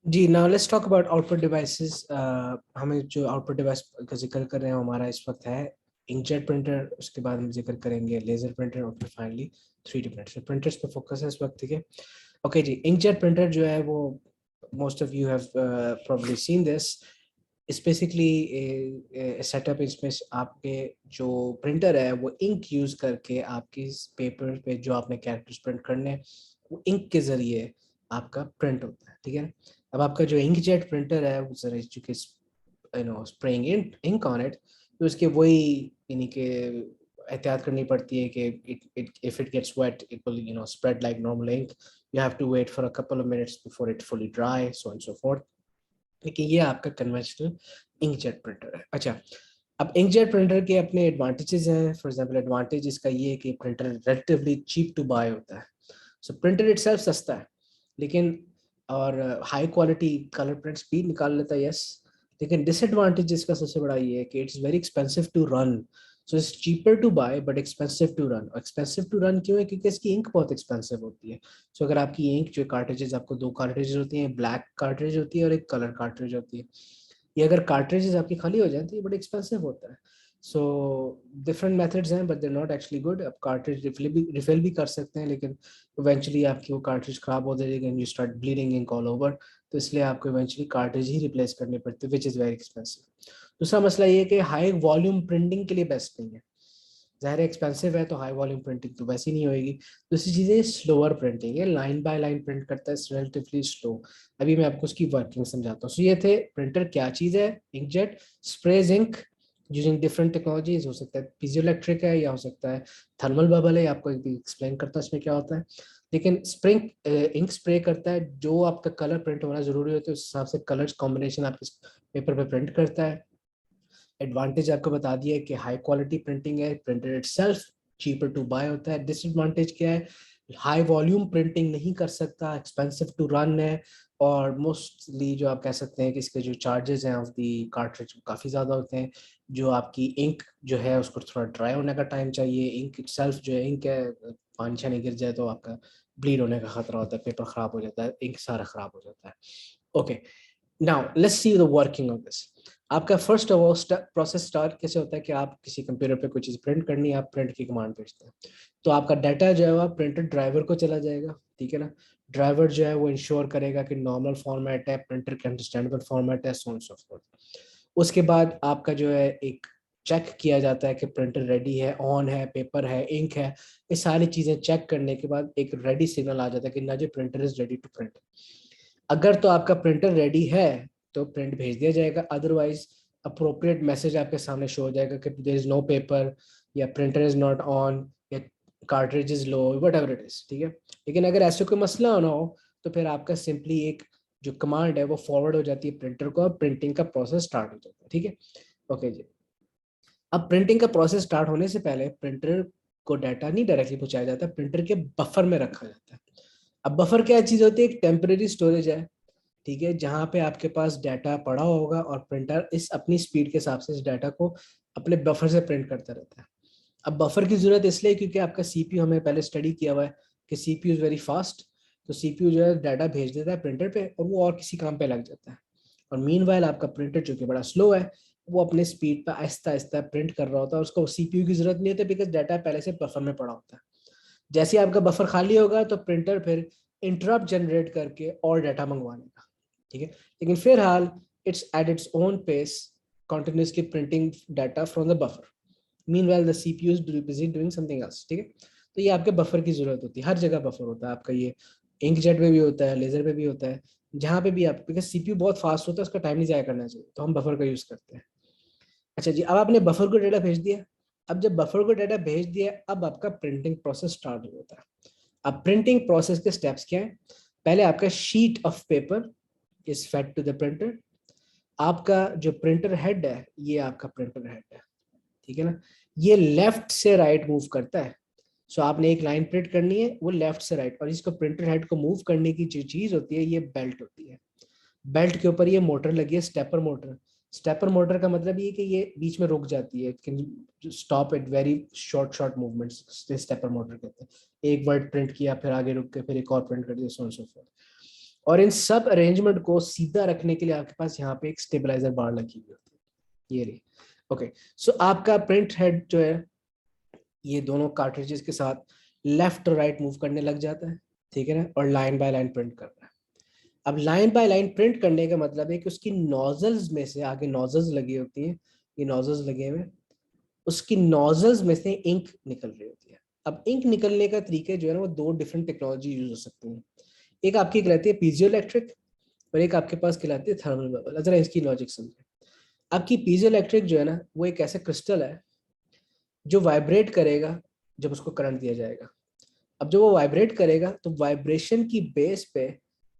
Ji, now let's talk about output devices. हमें जो output device का जिक्र कर रहे हैं हमारा इस वक्त है इंकजेट प्रिंटर। उसके बाद हम जिक्र करेंगे लेजर प्रिंटर और फिर फाइनली 3D प्रिंटर। प्रिंटर्स पे फोकस है इस वक्त, ठीक है। ओके जी, इंकजेट प्रिंटर जो है वो most of you have probably seen this. It's basically setup. इसमें आपके जो प्रिंटर है वो इंक यूज करके आपकी पेपर पे जो आपने कैरेक्टर्स प्रिंट करने हैं वो इंक के जरिए आपका प्रिंट होता है, ठीक है। अब आपका जो इंकजेट प्रिंटर है वो जरा चूंकि स्प्रेइंग इंक ऑन इट, तो उसके वही यानी कि एहतियात करनी पड़ती है कि if it gets wet it will spread like normal ink. You have to wait for a couple of minutes before it fully dry, so and so forth. लेकिन ये आपका कन्वेंशनल इंकजेट प्रिंटर है। अच्छा, अब इंकजेट प्रिंटर के अपने advantages हैं। For example advantage इसका ये है कि printer relatively cheap to buy होता है। सो प्रिंटर इटसेल्फ सस्ता है, लेकिन और हाई क्वालिटी कलर प्रिंट्स भी निकाल लेता है, यस। लेकिन डिसएडवांटेज इसका सबसे बड़ा ये है कि it's very expensive to run. So it's cheaper to buy but expensive to run. Expensive to run क्यों है? क्योंकि इसकी इंक बहुत एक्सपेंसिव होती है। सो अगर आपकी इंक जो कार्ट्रिजेज, आपको दो कार्ट्रिजेज होती हैं, ब्लैक कार्ट्रिज होती है और एक कलर कार्ट्रिज होती है। ये अगर कार्ट्रिजेज आपकी खाली हो जाए तो ये बड़ा एक्सपेंसिव होता है। सो डिफरेंट मेथड्स हैं but they not actually good. अब कार्ट्रिज रिफिल भी कर सकते हैं, लेकिन इवेंचुअली आपकी वो कार्ट्रिज खराब हो जाएगी and you start bleeding ink all over. तो इसलिए आपको इवेंचुअली कार्ट्रिज ही रिप्लेस करनी पड़ती है, विच इज़ वेरी एक्सपेंसिव। दूसरा मसला ये है कि हाई वॉल्यूम प्रिंटिंग के लिए बेस्ट नहीं है। ज़ाहिर एक्सपेंसिव है तो हाई वॉल्यूम प्रिंटिंग तो वैसे ही नहीं होगी। दूसरी चीज़ है स्लोअर प्रिंटिंग है, लाइन बाय लाइन प्रिंट करता है, रिलेटिवली स्लो। अभी मैं आपको उसकी वर्किंग समझाता हूँ। सो ये थे प्रिंटर क्या चीज़ है। Inkjet sprays ink using different technologies. हो सकता है पीजोइलेक्ट्रिक है या हो सकता है थर्मल बबल है। आपको एक्सप्लेन करता है इसमें क्या होता है। लेकिन स्प्रिंग इंक स्प्रे करता है, जो आपका कलर प्रिंट होना जरूरी होता है उस हिसाब से कलर्स कॉम्बिनेशन आपके पेपर पे प्रिंट करता है। एडवांटेज आपको बता दिया है कि हाई क्वालिटी प्रिंटिंग है, printer itself cheaper to buy होता है। डिसएडवांटेज क्या है? हाई वॉल्यूम प्रिंटिंग नहीं कर सकता, एक्सपेंसिव टू रन है, और मोस्टली जो आप कह सकते हैं कि इसके जो चार्जेस हैं ऑफ दी कार्ट्रिज काफ़ी ज़्यादा होते हैं। जो आपकी इंक जो है उसको थोड़ा ड्राई होने का टाइम चाहिए। इंक इटसेल्फ जो है इंक है, पानी छानी गिर जाए तो आपका ब्लीड होने का खतरा होता है, पेपर खराब हो जाता है, इंक सारा खराब हो जाता है। Okay, now let's see the working of this. आपका first of all process start कैसे होता है कि आप किसी कंप्यूटर पे कोई चीज़ प्रिंट करनी है, आप प्रिंट की कमांड भेजते हैं। तो आपका डाटा जो है वो प्रिंटर ड्राइवर को चला जाएगा, ठीक है ना। ड्राइवर जो है वो इंश्योर करेगा कि नॉर्मल फॉर्मेट है, प्रिंटर के अंडरस्टैंडेबल फॉर्मेट है, सो ऑन सो फोर्थ। उसके बाद आपका जो है एक चेक किया जाता है कि प्रिंटर रेडी है, ऑन है, पेपर है, इंक है। ये सारी चीज़ें चेक करने के बाद एक रेडी सिग्नल आ जाता है कि ना जी printer is ready to print. अगर तो आपका प्रिंटर रेडी है तो प्रिंट भेज दिया जाएगा, अदरवाइज अप्रोप्रिएट मैसेज आपके सामने शो हो जाएगा कि देयर इज नो पेपर, या प्रिंटर इज नॉट ऑन, या cartridge is low, what ever it is, ठीक है। लेकिन अगर ऐसे कोई मसला ना हो तो फिर आपका सिंपली एक जो कमांड है वो फॉरवर्ड हो जाती है प्रिंटर को, और प्रिंटिंग का प्रोसेस स्टार्ट हो जाता है, ठीक है। ओके जी, अब प्रिंटिंग का प्रोसेस स्टार्ट होने से पहले प्रिंटर को डाटा नहीं डायरेक्टली पहुंचाया जाता, प्रिंटर के बफर में रखा जाता है। अब बफर क्या चीज होती है? एक टेम्परेरी स्टोरेज है, ठीक है, जहां पे आपके पास डाटा पड़ा होगा और प्रिंटर इस अपनी स्पीड के हिसाब से इस डाटा को अपने बफर से प्रिंट करता रहता है। अब बफर की जरूरत इसलिए क्योंकि आपका सीपीयू, हमें पहले स्टडी किया हुआ है कि सीपीयू इज वेरी फास्ट। तो सीपीयू जो है डाटा भेज देता है प्रिंटर पे और वो और किसी काम पे लग जाता है। और मीनवाइल आपका प्रिंटर जो कि बड़ा स्लो है, वो अपने स्पीड पर आहिस्ता आहिस्ता प्रिंट कर रहा होता है, उसको सीपीयू की जरूरत नहीं होती बिकॉज डाटा पहले से बफर में पड़ा होता है। जैसे ही आपका बफर खाली होगा तो प्रिंटर फिर इंटरप्ट जनरेट करके और डाटा मंगवा लेगा, ठीक है। लेकिन फिलहाल it's at its own pace continuously printing data from the buffer. Meanwhile the CPU is busy doing something else, ठीक है। तो ये आपके बफर की जरूरत होती है, हर जगह बफर होता है आपका। ये इंकजेट पे भी होता है, लेजर पे भी होता है, जहां पे भी आप, बिकॉज सीपीयू बहुत फास्ट होता है, उसका टाइम नहीं जाया करना चाहिए, तो हम बफर का यूज करते हैं। अच्छा जी, अब आपने बफर को डाटा भेज दिया। अब जब बफर को डाटा भेज दिया, अब आपका प्रिंटिंग प्रोसेस स्टार्ट हो जाता है। अब प्रिंटिंग प्रोसेस के स्टेप्स क्या है? पहले आपका sheet of paper is fed to the printer. आपका जो प्रिंटर हेड है, ये आपका प्रिंटर हेड है, ठीक है ना। ये लेफ्ट से राइट मूव करता है। सो आपने एक लाइन प्रिंट करनी है, वो लेफ्ट से राइट, और इसको प्रिंटर हेड को मूव करने की जो चीज होती है ये बेल्ट होती है। बेल्ट के ऊपर ये मोटर लगी है, स्टेपर मोटर। स्टेपर मोटर का मतलब ये कि ये बीच में रुक जाती है, can stop at very short short movements, stepper motor कहते हैं। एक वर्ड प्रिंट किया, फिर आगे रुक के फिर एक और प्रिंट कर दिया, सो ऑन सो फोर्थ। और इन सब अरेंजमेंट को सीधा रखने के लिए आपके पास यहाँ पे एक स्टेबलाइजर बार लगी हुई होती है, ये रही। ओके, सो आपका प्रिंट हेड जो है ये दोनों कार्ट्रिजेस के साथ लेफ्ट और राइट मूव करने लग जाता है, ठीक है ना, और लाइन बाय लाइन प्रिंट कर रहा है। अब लाइन बाय लाइन प्रिंट करने का मतलब है कि उसकी नोजल्स में से, आगे नोजल्स लगी होती हैं, ये नोजल्स लगे हुए, उसकी नोजल्स में से इंक निकल रही होती है। अब इंक निकलने का तरीके जो है ना वो दो डिफरेंट टेक्नोलॉजी यूज हो सकती हैं। एक आपकी कहलाती है पीजियो इलेक्ट्रिक और एक आपके पास कहलाती है थर्मल बबल। जरा इसकी लॉजिक समझे। आपकी पीजियो इलेक्ट्रिक जो है ना वो एक ऐसा क्रिस्टल है जो वाइब्रेट करेगा जब उसको करंट दिया जाएगा। अब जब वो वाइब्रेट करेगा तो वाइब्रेशन की बेस पे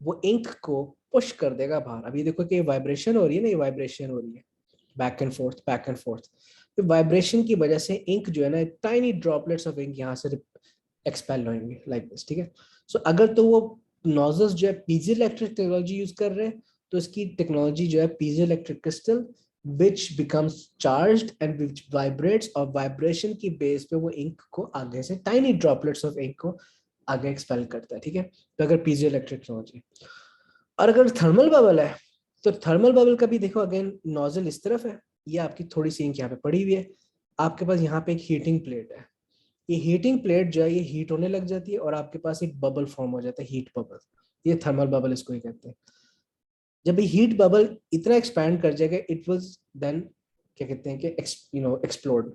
वो इंक को पुश कर देगा बाहर। अब ये देखो कि ये वाइब्रेशन हो रही है ना, ये वाइब्रेशन हो रही है back and fourth back and fourth. तो वाइब्रेशन की वजह से इंक जो है ना, टाइनी ड्रॉपलेट्स ऑफ इंक यहाँ से एक्सपेल होंगे लाइक दिस, ठीक है। सो अगर तो वो नोजल्स जो है पीजो इलेक्ट्रिक टेक्नोलॉजी यूज कर रहे हैं तो इसकी टेक्नोलॉजी जो है piezo electric crystal which becomes charged and which vibrates, और वाइब्रेशन की बेस पे वो इंक को आगे से टाइनी ड्रॉपलेट्स ऑफ इंक को आगे एक्सपेल करता है, ठीक है। तो अगर पीजो इलेक्ट्रिक टेक्नोलॉजी, और अगर थर्मल बबल है तो थर्मल बबल का भी देखो अगेन नोजल इस तरफ है, ये आपकी थोड़ी सी इंक यहाँ पे पड़ी हुई है, आपके पास यहाँ पे एक हीटिंग प्लेट है, ये हीटिंग प्लेट जो है ये हीट होने लग जाती है और आपके पास एक बबल फॉर्म हो जाता है, हीट बबल। ये थर्मल बबल इसको ही कहते हैं। जब ये हीट बबल इतना एक्सपैंड कर जाएगा इट विल देन क्या कहते हैं कि एक्सप्लोड।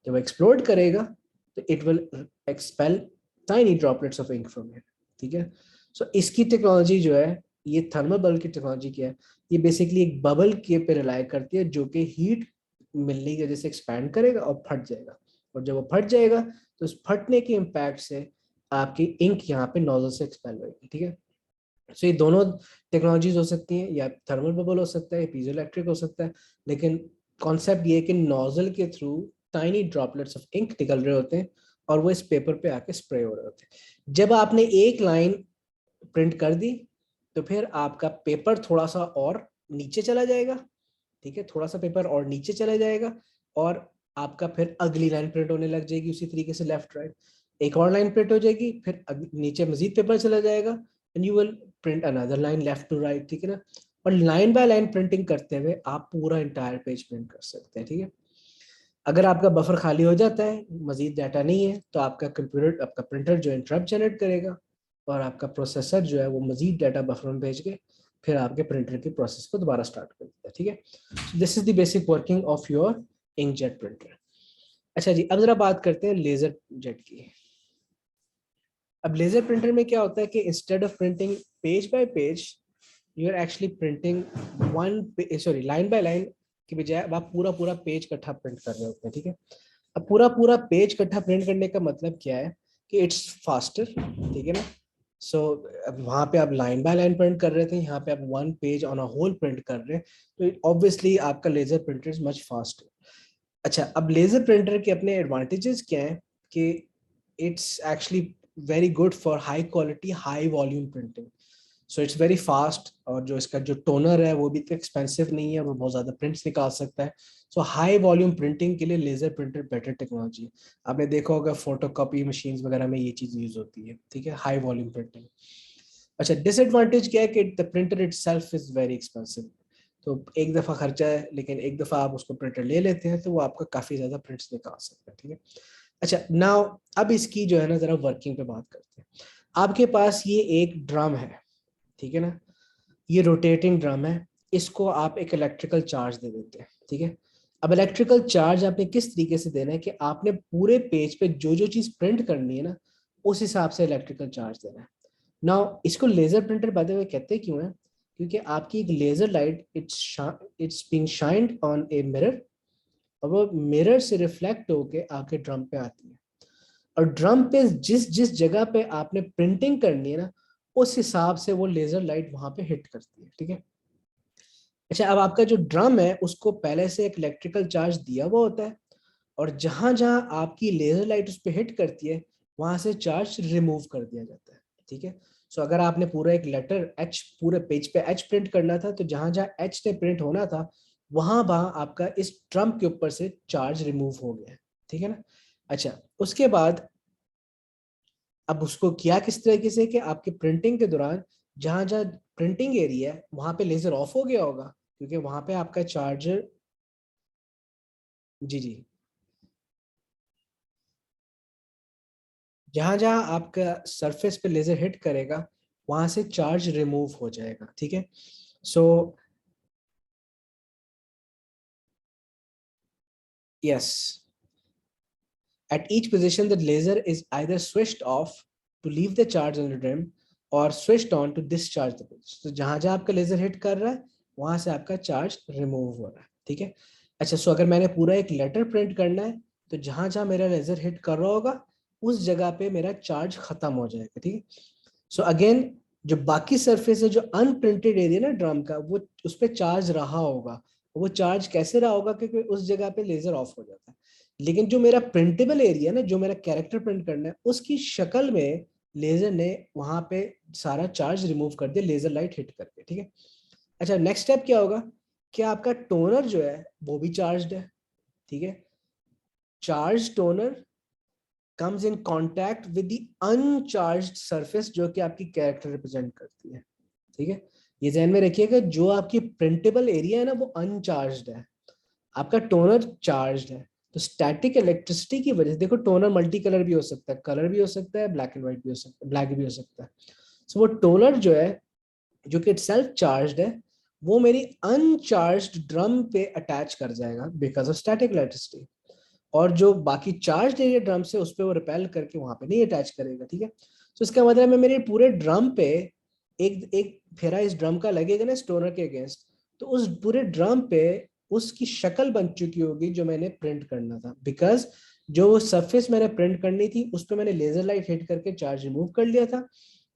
जब एक्सप्लोड करेगा तो it will expel tiny droplets of ink from here, ठीक है। सो इसकी टेक्नोलॉजी जो है, ये थर्मल बबल की टेक्नोलॉजी क्या है, ये बेसिकली एक बबल के पे रिलाई करती है जो कि हीट मिलने की वजह से एक्सपैंड करेगा और फट जाएगा, और जब वो फट जाएगा तो उस फटने के इम्पैक्ट से आपकी इंक यहाँ पे नोजल से एक्सपेल होगी, ठीक है। सो ये दोनों टेक्नोलॉजीज हो सकती हैं, या थर्मल बबल हो सकता है, पीजो इलेक्ट्रिक हो सकता है, लेकिन कॉन्सेप्ट ये है कि नोजल के through tiny droplets of ink निकल रहे होते हैं और वो इस पेपर पे आके स्प्रे हो रहे होते हैं। जब आपने एक लाइन प्रिंट कर दी तो फिर आपका पेपर थोड़ा सा और नीचे चला जाएगा, ठीक है, थोड़ा सा पेपर और नीचे चला जाएगा और आपका फिर अगली लाइन प्रिंट होने लग जाएगी उसी तरीके से लेफ्ट राइट, एक और लाइन प्रिंट हो जाएगी, फिर नीचे मजीद पेपर चला जाएगा and you will print another line left to right, ठीक है ना। और लाइन बाय लाइन प्रिंटिंग करते हुए आप पूरा इंटायर पेज प्रिंट कर सकते हैं, ठीक है। अगर आपका बफर खाली हो जाता है, मजीद डाटा नहीं है, तो आपका कंप्यूटर, आपका प्रिंटर जो इंटरप्ट जनरेट करेगा और आपका प्रोसेसर जो है वो मजीद डाटा बफर में भेज के फिर आपके प्रिंटर की प्रोसेस को दोबारा स्टार्ट कर देता है, ठीक है। This is the basic working of your inkjet printer. अच्छा जी, अब जरा बात करते हैं लेजर जेट की। अब लेजर प्रिंटर में क्या होता है कि instead of printing page by page, you are actually printing line by line की बजाय अब आप पूरा पूरा पेज इकट्ठा प्रिंट कर रहे होते हैं, ठीक है। अब पूरा पूरा पेज इकट्ठा प्रिंट करने का मतलब क्या है कि इट्स फास्टर, ठीक है ना। सो वहां पे आप लाइन बाय लाइन प्रिंट कर रहे थे, यहाँ पे आप one page on a whole print कर रहे हैं, तो ऑब्वियसली आपका laser printer is much fast. अच्छा, अब लेजर प्रिंटर के अपने एडवांटेजेस क्या हैं कि it's actually very good for high quality high volume printing. So it's very fast, और जो इसका जो टोनर है वो भी तो एक्सपेंसिव नहीं है, वो बहुत ज़्यादा प्रिंट्स निकाल सकता है। सो हाई वॉल्यूम प्रिंटिंग के लिए लेजर प्रिंटर बेटर टेक्नोलॉजी है। आपने देखा होगा फोटो कॉपी मशीन वगैरह में ये चीज़ यूज होती है, ठीक है, हाई वॉल्यूम प्रिंटिंग। अच्छा, डिसएडवांटेज क्या है कि the printer itself is very expensive. तो एक दफ़ा खर्चा है, लेकिन एक दफ़ा आप उसको प्रिंटर ले लेते हैं तो वो आपका काफ़ी ज़्यादा प्रिंट्स निकाल सकता है, ठीक है। अच्छा नाउ, अब इसकी जो है ना ज़रा वर्किंग पे बात करते हैं। आपके पास ये एक ड्रम है, ठीक है ना, ये रोटेटिंग ड्रम है, इसको आप एक इलेक्ट्रिकल चार्ज दे देते हैं, ठीक है। अब इलेक्ट्रिकल चार्ज आपने किस तरीके से देना है कि आपने पूरे पेज पे जो जो चीज़ प्रिंट करनी है ना उस हिसाब से इलेक्ट्रिकल चार्ज देना है। नाउ इसको laser printer by the way कहते क्यों है, क्योंकि आपकी एक laser light it's being shined on a mirror, और वो मिरर से रिफ्लेक्ट होके आपके ड्रम पे आती है, और ड्रम पे जिस जिस जगह पे आपने प्रिंटिंग करनी है ना उस हिसाब से वो लेजर लाइट वहां पे हिट करती है, ठीक है। अच्छा, अब आपका जो ड्रम है उसको पहले से एक इलेक्ट्रिकल चार्ज दिया हुआ होता है, और जहां जहां आपकी लेजर लाइट उस पर हिट करती है वहां से चार्ज रिमूव कर दिया जाता है, ठीक है। सो अगर आपने पूरा एक लेटर एच पूरे पेज पे एच प्रिंट करना था तो जहां जहां एच ने प्रिंट होना था वहां वहां आपका इस ड्रम के ऊपर से चार्ज रिमूव हो गया है, ठीक है ना। अच्छा, उसके बाद अब उसको किया किस तरीके से कि आपके प्रिंटिंग के दौरान जहां जहां प्रिंटिंग एरिया है वहां पे लेजर ऑफ हो गया होगा, क्योंकि वहां पे आपका चार्जर, जी जी, जहां जहां आपका सरफेस पे लेजर हिट करेगा वहां से चार्ज रिमूव हो जाएगा, ठीक है। So yes, at each position the laser is either switched off to leave the charge on the rim or switched on to discharge the pulse. तो जहां जहां आपका लेजर हिट कर रहा है वहां से आपका चार्ज रिमूव हो रहा है, ठीक है। अच्छा, सो अगर मैंने पूरा एक लेटर प्रिंट करना है तो जहां जहां मेरा लेजर हिट कर रहा होगा उस जगह पे मेरा चार्ज खत्म हो जाएगा, ठीक है। सो अगेन जो बाकी सरफेस है, जो अनप्रिंटेड एरिया ना ड्रम का, वो उस पर चार्ज रहा होगा। वो चार्ज कैसे रहा होगा, क्योंकि उस जगह पे लेजर ऑफ हो जाता है। लेकिन जो मेरा प्रिंटेबल एरिया ना, जो मेरा कैरेक्टर प्रिंट करना है, उसकी शक्ल में लेजर ने वहां पे सारा चार्ज रिमूव कर दिया लेजर लाइट हिट करके, ठीक है। अच्छा, नेक्स्ट स्टेप क्या होगा कि आपका टोनर जो है वो भी चार्ज है, ठीक है। Charge toner comes in contact with the uncharged surface जो कि आपकी कैरेक्टर रिप्रेजेंट करती है, ठीक है। ये ध्यान में रखिएगा, जो आपकी प्रिंटेबल एरिया है ना वो अनचार्ज्ड है, आपका टोनर चार्ज्ड है। तो स्टैटिक इलेक्ट्रिसिटी की वजह से, देखो टोनर मल्टी कलर भी हो सकता है, कलर भी हो सकता है, ब्लैक एंड व्हाइट भी हो सकता है, ब्लैक भी हो सकता है। सो वो टोनर जो है, जो कि इटसेल्फ चार्ज्ड है, वो मेरी अनचार्ज्ड ड्रम पे अटैच कर जाएगा बिकॉज ऑफ स्टैटिक इलेक्ट्रिसिटी। और जो बाकी चार्ज एरिया ड्रम से उस पर वो रिपेल करके वहां पे नहीं अटैच करेगा, ठीक है। तो इसका मतलब है मेरे पूरे ड्रम पे एक एक फेरा इस ड्रम का लगेगा ना स्टोनर के अगेंस्ट, तो उस पूरे ड्रम पे उसकी शक्ल बन चुकी होगी जो मैंने प्रिंट करना था, बिकॉज जो सरफेस मैंने प्रिंट करनी थी उस पर मैंने लेजर लाइट हिट करके चार्ज रिमूव कर लिया था।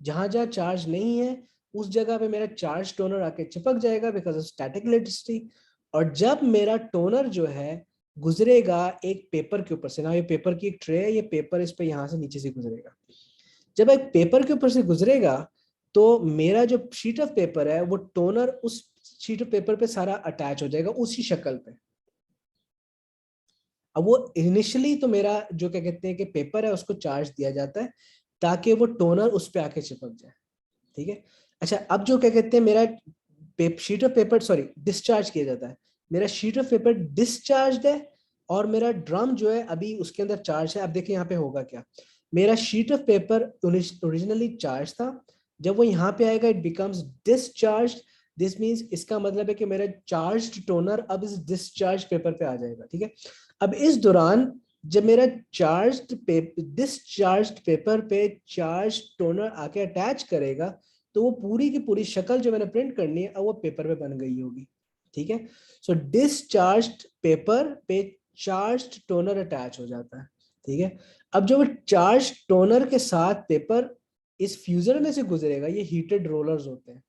जहां जहां चार्ज नहीं है उस जगह पे मेरा चार्ज टोनर आके चिपक जाएगा बिकॉज ऑफ स्टैटिक इलेक्ट्रिसिटी। और जब मेरा टोनर जो है गुजरेगा एक पेपर के ऊपर से ना, ये पेपर की एक ट्रे है, ये पेपर इस पे यहाँ से नीचे से गुजरेगा। जब एक पेपर के ऊपर से गुजरेगा तो मेरा जो शीट ऑफ पेपर है वो टोनर उस शीट ऑफ पेपर पे सारा अटैच हो जाएगा उसी शक्ल पे। अब वो इनिशियली तो मेरा जो क्या कहते हैं कि पेपर है उसको चार्ज दिया जाता है ताकि वो टोनर उस पे आके चिपक जाए, ठीक है। अच्छा, अब जो क्या कहते हैं मेरा sheet of paper, sorry, discharge किया जाता है। मेरा शीट ऑफ पेपर डिस्चार्ज है और मेरा ड्रम जो है अभी उसके अंदर चार्ज है। अब देखिए यहाँ पे होगा क्या, मेरा sheet of paper originally charge था, जब वो यहाँ पे आएगा it becomes discharge. This means, इसका मतलब है कि मेरा चार्ज टोनर अब इस डिस्चार्ज पेपर पे आ जाएगा, ठीक है। अब इस दौरान जब मेरा चार्ज डिस्चार्ज पेपर पे चार्ज टोनर आके अटैच करेगा तो वो पूरी की पूरी शक्ल जो मैंने प्रिंट करनी है अब वो पेपर पे बन गई होगी, ठीक है। सो डिस्चार्ज्ड पेपर पे चार्ज्ड टोनर अटैच हो जाता है, ठीक है। अब जो चार्ज टोनर के साथ पेपर इस फ्यूजर में से गुजरेगा, ये हीटेड रोलर्स होते हैं,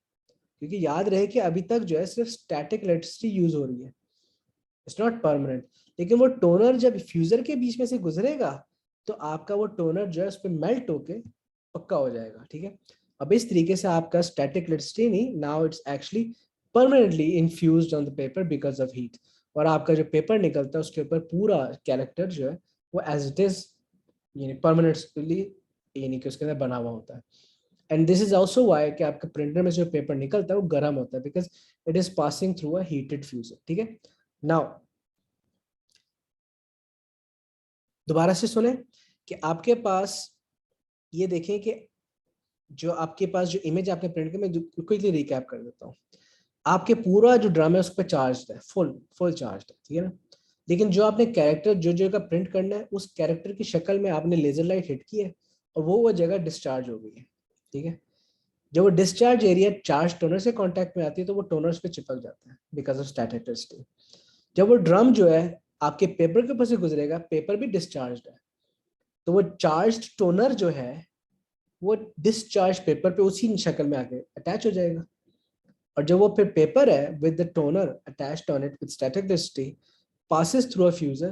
क्योंकि याद रहे कि अभी तक जो है सिर्फ स्टैटिक इलेक्ट्रिसिटी यूज हो रही है, इट्स नॉट परमानेंट। लेकिन वो टोनर जब फ्यूजर के बीच में से गुजरेगा तो आपका वो टोनर जो है उस पर मेल्ट होके पक्का हो जाएगा, ठीक है। अब इस तरीके से आपका स्टैटिक इलेक्ट्रिसिटी नहीं, now it's actually permanently infused on the paper because of heat. और आपका जो पेपर निकलता है उसके ऊपर पूरा कैरेक्टर जो है वो एज इट इज यानी परमानेंटली यानी कि उसके अंदर बना हुआ होता है। And this is also why कि आपका प्रिंटर में जो पेपर निकलता है वो गर्म होता है because it is passing through a heated fuser, ठीक है। नाउ दोबारा से सुने कि आपके पास, ये देखें कि जो आपके पास जो इमेज आपने प्रिंट की, मैं क्विकली रिकैप कर देता हूँ। आपके पूरा जो ड्रामा है उस पर चार्ज है, फुल फुल चार्ज है, ठीक है ना। लेकिन जो आपने कैरेक्टर जो जगह प्रिंट करना है उस कैरेक्टर की शक्ल में आपने लेजर लाइट हिट की है और वो जगह डिस्चार्ज हो गई है, ठीक है। जब वो डिस्चार्ज एरिया चार्ज टोनर से कांटेक्ट में आती है तो वो टोनर पे चिपक जाता है बिकॉज ऑफ स्टैटिक इलेक्ट्रिसिटी। जब वो ड्रम जो है आपके पेपर के ऊपर से गुजरेगा, पेपर भी डिस्चार्ज है, तो वो चार्ज टोनर जो है वो डिस्चार्ज पेपर पे उसी शक्ल में आके अटैच हो जाएगा। और जब वो फिर पेपर है with the toner attached on it with static electricity passes through a fusor,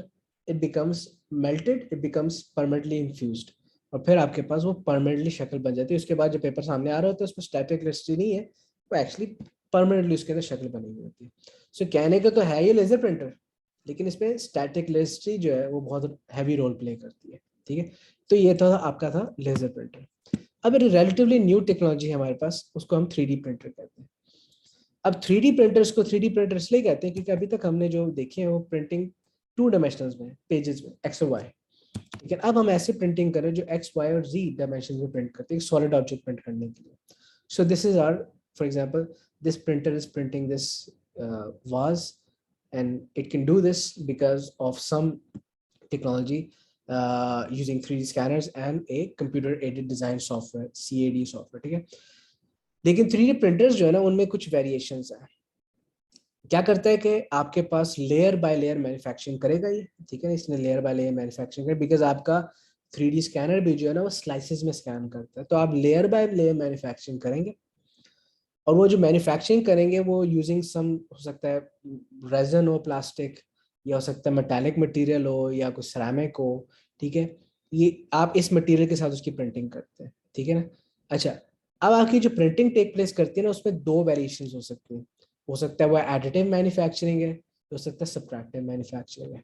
it becomes melted, it becomes permanently infused। और फिर आपके पास वो परमानेंटली शक्ल बन जाती है। उसके बाद जो पेपर सामने आ रहा होता है उसमें स्टैटिक इलेक्ट्रिसिटी नहीं है, वो एक्चुअली परमानेंटली उसके अंदर शक्ल बनी हुई होती है। सो कहने का तो है ये लेजर प्रिंटर, लेकिन इसमें स्टैटिक इलेक्ट्रिसिटी जो है वो बहुत हैवी रोल प्ले करती है, ठीक है। तो ये था आपका था लेजर प्रिंटर। अब रिलेटिवली न्यू टेक्नोलॉजी है हमारे पास, उसको हम 3D प्रिंटर कहते हैं। अब 3D प्रिंटर्स को 3D प्रिंटर इसलिए कहते हैं क्योंकि अभी तक हमने जो देखे हैं वो प्रिंटिंग 2 डायमेंशनल्स में, पेजेस में, एक्स और वाई। लेकिन अब हम ऐसे प्रिंटिंग करें जो एक्स, वाई और जी डायमेंशन में प्रिंट करते हैं, सॉलिड ऑब्जेक्ट प्रिंट करने के लिए। So this is our, for example, this printer is printing this vase, and it can do this because of some technology using 3D scanners and a computer aided design software, CAD software, ठीक है। लेकिन 3D printers जो है ना उनमें कुछ variations हैं। क्या करता है कि आपके पास लेयर बाय लेयर मैन्युफैक्चरिंग करेगा ये, ठीक है, इसने लेयर बाय लेयर मैन्युफैक्चरिंग कर, बिकॉज आपका 3D स्कैनर भी जो है ना वो स्लाइसेस में स्कैन करता है, तो आप लेयर बाय लेयर मैन्युफैक्चरिंग करेंगे। और वो जो मैन्युफैक्चरिंग करेंगे वो यूजिंग सम, हो सकता है रेजन हो, प्लास्टिक, या हो सकता है मेटालिक मटेरियल हो, या कुछ सिरेमिक हो, ठीक है। ये आप इस मटेरियल के साथ उसकी प्रिंटिंग करते हैं, ठीक है ना। अच्छा, अब आपकी जो प्रिंटिंग टेक प्लेस करती है ना उसमें दो वेरिएशन हो सकती हैं। हो सकता है वो एडिटिव मैन्युफैक्चरिंग है, हो सकता है सब्ट्रैक्टिव मैन्युफैक्चरिंग है।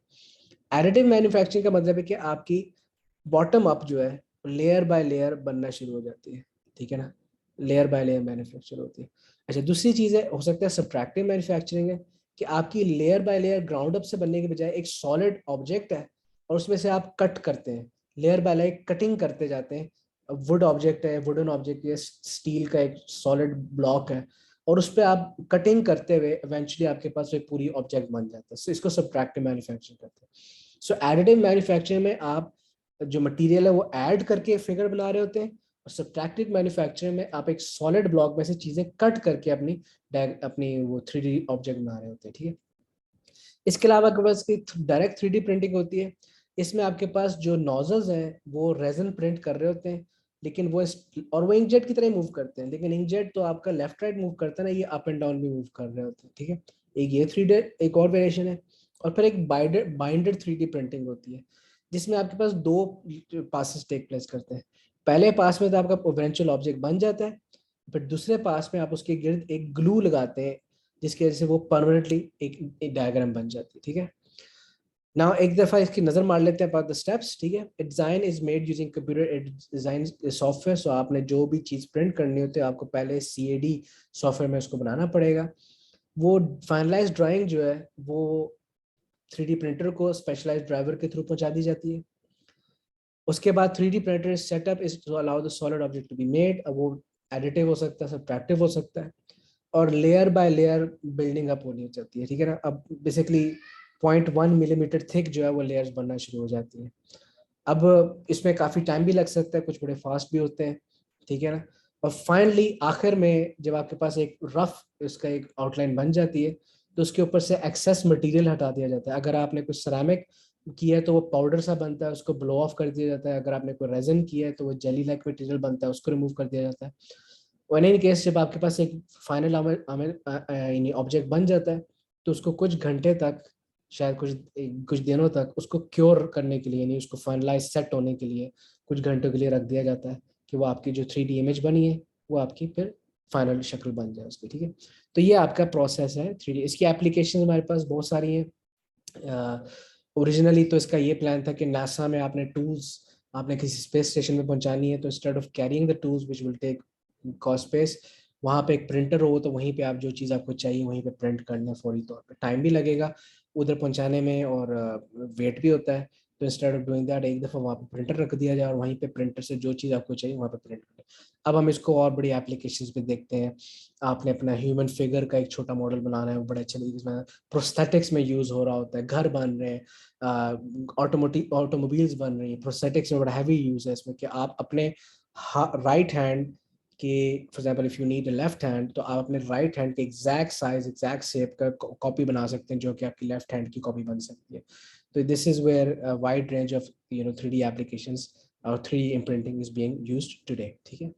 एडिटिव मैन्युफैक्चरिंग का मतलब है कि आपकी बॉटम अप जो है लेयर बाय लेयर बनना शुरू हो जाती है, ठीक है ना, लेयर बाय लेयर मैन्युफैक्चर होती है। अच्छा, दूसरी चीज़ है, हो सकता है सब्ट्रैक्टिव मैन्युफैक्चरिंग है, कि आपकी layer by layer ground up से बनने के बजाय एक सॉलिड ऑब्जेक्ट है और उसमें से आप कट करते हैं, लेयर बाय लेयर कटिंग करते जाते हैं। वुड ऑब्जेक्ट है, वुडन ऑब्जेक्ट या स्टील का एक सॉलिड ब्लॉक है, और उस पर आप कटिंग करते हुए इवेंचुअली आपके पास एक पूरी ऑब्जेक्ट बन जाता है। सो इसको सब्ट्रैक्टिव मैन्युफैक्चरिंग करते हैं। सो एडिटिव मैन्युफैक्चरिंग में आप जो मटेरियल है वो ऐड करके फिगर बना रहे होते हैं, और सब्ट्रैक्टिव मैन्युफैक्चरिंग में आप एक सॉलिड ब्लॉक में से चीजें कट करके अपनी अपनी वो 3D ऑब्जेक्ट बना रहे होते हैं, ठीक है। इसके अलावा आपके पास डायरेक्ट 3D प्रिंटिंग होती है। इसमें आपके पास जो नोजल्स हैं वो रेजन प्रिंट कर रहे होते हैं, लेकिन और वो इंकजेट की तरह मूव करते हैं, लेकिन इंकजेट तो आपका लेफ्ट राइट मूव करता है ना, ये अप एंड डाउन भी मूव कर रहे होते हैं, ठीक है। एक ये 3D एक और वेरिएशन है। और फिर एक बाइंडेड 3D प्रिंटिंग होती है, जिसमें आपके पास दो पासेस टेक प्लेस करते हैं। पहले पास में तो आपका ओवरेंचुअल ऑब्जेक्ट बन जाता है, फिर दूसरे पास में आप उसके गिर्द एक ग्लू लगाते हैं, जिसकी वजह से वो परमानेंटली एक डायग्राम बन जाती है, ठीक है। नाउ एक दफा इसकी नजर मार लेते हैं अबाउट द स्टेप्स, ठीक है। Design is made using computer design software. So आपने जो भी चीज प्रिंट करनी होती है आपको पहले CAD सॉफ्टवेयर में उसको बनाना पड़ेगा। वो फाइनलाइज ड्राइंग जो है वो 3D प्रिंटर को स्पेशलाइज्ड ड्राइवर के थ्रू पहुंचा दी जाती है। उसके बाद 3D printer setup is to allow the solid object to be made. अब वो एडिटिव हो सकता है, सब्ट्रैक्टिव हो सकता है, और layer by layer building up होनी जाती है, ठीक है ना। अब बेसिकली 0.1 मिलीमीटर थिक जो है वो लेयर्स बनना शुरू हो जाती है। अब इसमें काफ़ी टाइम भी लग सकता है, कुछ बड़े फास्ट भी होते हैं, ठीक है ना। और फाइनली आखिर में जब आपके पास एक रफ इसका एक आउटलाइन बन जाती है तो उसके ऊपर से एक्सेस मटेरियल हटा दिया जाता है। अगर आपने कुछ सिरेमिक किया है तो वो पाउडर सा बनता है, उसको ब्लो ऑफ कर दिया जाता है। अगर आपने कोई रेजन किया है तो वो जेली लाइक मटेरियल बनता है, उसको रिमूव कर दिया जाता है। और इन केस जब आपके पास एक फाइनल यानी ऑब्जेक्ट बन जाता है तो उसको कुछ घंटे तक, शायद कुछ दिनों तक उसको क्योर करने के लिए, यानी उसको फाइनलाइज सेट होने के लिए कुछ घंटों के लिए रख दिया जाता है कि वो आपकी जो 3D इमेज बनी है वो आपकी फिर फाइनल शक्ल बन जाए उसकी, ठीक है। तो ये आपका प्रोसेस है 3D। इसकी एप्लीकेशन हमारे पास बहुत सारी हैं। ओरिजिनली तो इसका ये प्लान था कि नासा में आपने टूल्स आपने किसी स्पेस स्टेशन में पहुंचानी है, तो instead of carrying the tools which will take cost space, वहाँ पे एक प्रिंटर हो तो वहीं पे आप जो चीज़ आपको चाहिए वहीं पे प्रिंट करना, फौरी तौर पे टाइम भी लगेगा उधर पहुंचाने में और वेट भी होता है। तो इंस्टेड ऑफ डूइंग दैट एक दफ़ा वहाँ पे प्रिंटर रख दिया जाए और वहीं पे प्रिंटर से जो चीज़ आपको चाहिए वहाँ पे प्रिंट करें। अब हम इसको और बड़ी एप्लीकेशंस पे देखते हैं। आपने अपना ह्यूमन फिगर का एक छोटा मॉडल बनाना है, वो बड़े अच्छे तरीके से प्रोस्थेटिक्स में यूज़ हो रहा होता है, घर बन रहे हैं, ऑटोमोबाइल्स बन रही हैं, प्रोस्थेटिक्स में बड़ा हैवी यूज़ है इसमें कि आप अपने राइट हैंड कि for example if you need a left hand तो आप अपने राइट हैंड के एग्जैक्ट साइज एग्जैक्ट शेप का कॉपी बना सकते हैं जो कि आपकी लेफ्ट हैंड की कॉपी बन सकती है। तो this is where wide range of 3D applications और 3D imprinting is being used today, ठीक है।